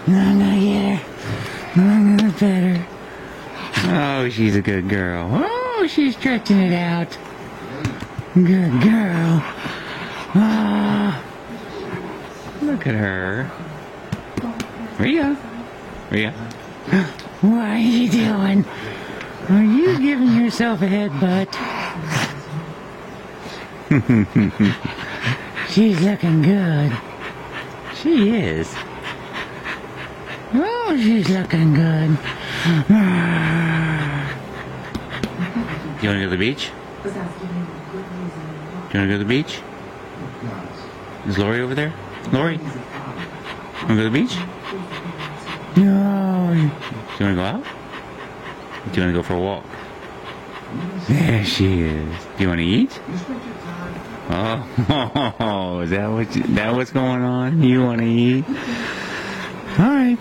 No, I'm gonna get her. I'm gonna pet her. Oh, she's a good girl. Oh, she's stretching it out. Good girl. Ah, look at her. Rhea. Rhea. What are you doing? Are you giving yourself a headbutt? She's looking good. She is. Oh, she's looking good. You want to go to the beach? Do you want to go to the beach? Is Lori over there? Lori? Want to go to the beach? No. Do you want to go out? Do you want to go for a walk? There she is. Do you want to eat? Oh, is that what's going on? You want to eat? All right.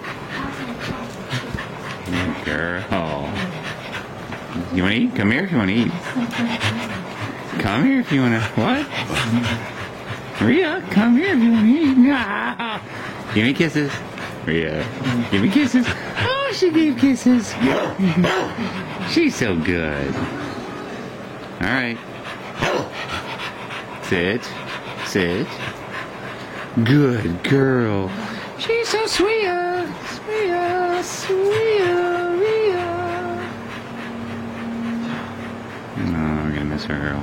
Good girl. You want to eat? Come here if you want to eat. Come here if you want to. What? Rhea, come here if you want to eat. No. Give me kisses. Rhea, give me kisses. Oh, she gave kisses. She's so good. All right. Sit. Sit. Good girl. She's so sweet. Sweet. Rhea. Oh, I'm gonna miss her, girl.